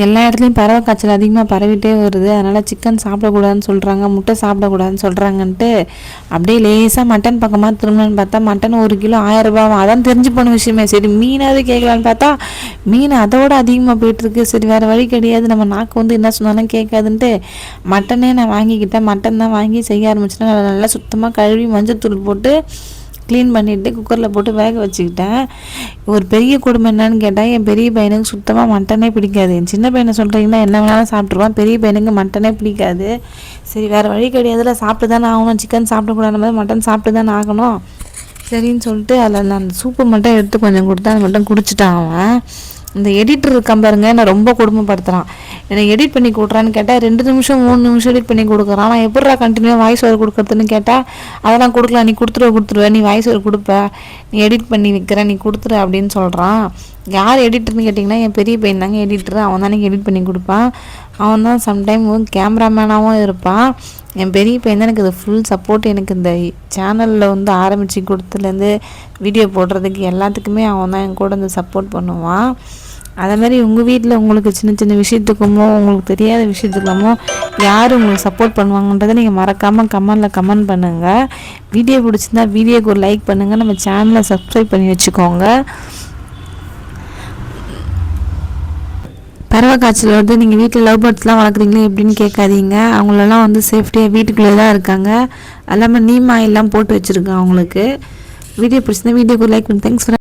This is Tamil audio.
எல்லா இடத்துலையும் பறவை காய்ச்சல் அதிகமாக பரவிட்டே வருது. அதனால் சிக்கன் சாப்பிடக்கூடாதுன்னு சொல்கிறாங்க, முட்டை சாப்பிடக்கூடாதுன்னு சொல்கிறாங்கன்ட்டு அப்படியே லேசாக மட்டன் பக்கமாக திரும்பலான்னு பார்த்தா மட்டன் 1 கிலோ 1000 ரூபாவும். அதான் தெரிஞ்சு போன விஷயமே. சரி மீனாவது கேட்கலான்னு பார்த்தா மீன் அதோட அதிகமாக போயிட்டுருக்கு. சரி வேறு வழி கிடையாது, நம்ம நாக்கு வந்து என்ன சொன்னாலும் கேட்காதுன்ட்டு மட்டனே நான் வாங்கிக்கிட்டேன். மட்டன் தான் வாங்கி செய்ய ஆரம்பிச்சுன்னா நல்லா சுத்தமாக கழுவி மஞ்சத்தூள் போட்டு க்ளீன் பண்ணிவிட்டு குக்கரில் போட்டு வேக வச்சுக்கிட்டேன். ஒரு பெரிய குடும்பம் என்னன்னு கேட்டால் என் பெரிய பையனுக்கு சுத்தமாக மட்டனே பிடிக்காது. என் சின்ன பையனை சொல்கிறீங்கன்னா என்ன வேணாலும் சாப்பிட்ருவான், பெரிய பையனுக்கு மட்டனே பிடிக்காது. சரி வேறு வழி கிடையாதுல, சாப்பிட்டு தானே ஆகணும், சிக்கன் சாப்பிடக்கூடாது மாதிரி மட்டன் சாப்பிட்டு தானே ஆகணும். சரின்னு சொல்லிட்டு அதில் நான் சூப்பு மட்டும் எடுத்து கொஞ்சம் கொடுத்தா அது மட்டும் குடிச்சிட்டான் அவன். இந்த எடிட்டர் இருக்கான் பாருங்க, நான் ரொம்ப கொடுமைப்படுத்துகிறான். என்னை எடிட் பண்ணி கொடுக்குறான்னு கேட்டால் 2 நிமிஷம் 3 நிமிஷம் எடிட் பண்ணி கொடுக்குறான். நான் எப்படிடா கண்டினியூவாக வாய்ஸ் ஓவர் கொடுக்குறதுன்னு கேட்டால் அதெல்லாம் கொடுக்கலாம், நீ கொடுத்துருவ நீ வாய்ஸ் ஓவர் கொடுப்ப, நீ எடிட் பண்ணி வைக்கிற, நீ கொடுத்துரு அப்படின்னு சொல்கிறான். யார் எடிட்டர்னு கேட்டிங்கன்னா என் பெரிய பையன் தாங்க எடிட்டர். அவன் தானே எடிட் பண்ணி கொடுப்பான். அவன் தான் சம்டைம் கேமராமேனாகவும் இருப்பான். என் பெரிய பையன் தான் எனக்கு இது ஃபுல் சப்போர்ட். எனக்கு இந்த சேனலில் வந்து ஆரம்பித்து கொடுத்துலேருந்து வீடியோ போடுறதுக்கு எல்லாத்துக்குமே அவன் தான் என் கூட வந்து சப்போர்ட் பண்ணுவான். அதேமாதிரி உங்கள் வீட்டில் உங்களுக்கு சின்ன சின்ன விஷயத்துக்குமோ உங்களுக்கு தெரியாத விஷயத்துக்குமோ யார் உங்களுக்கு சப்போர்ட் பண்ணுவாங்கன்றதை நீங்கள் மறக்காமல் கமெண்ட் பண்ணுங்கள். வீடியோ பிடிச்சிருந்தா வீடியோக்கு ஒரு லைக் பண்ணுங்கள். நம்ம சேனலை சப்ஸ்கிரைப் பண்ணி வச்சுக்கோங்க. பறவை காய்ச்சல் வந்து நீங்கள் வீட்டில் லவ் பேர்ட்ஸ்லாம் வளர்க்குறீங்களே எப்படின்னு கேட்காதீங்க. அவங்களெல்லாம் வந்து சேஃப்டியாக வீட்டுக்குள்ளே தான் இருக்காங்க. எல்லாமே நீம் ஆயிலெலாம் போட்டு வச்சுருக்கேன் அவங்களுக்கு. வீடியோ பிடிச்சிருந்தா வீடியோக்கு ஒரு லைக் பண்ணி தேங்க்ஸ்.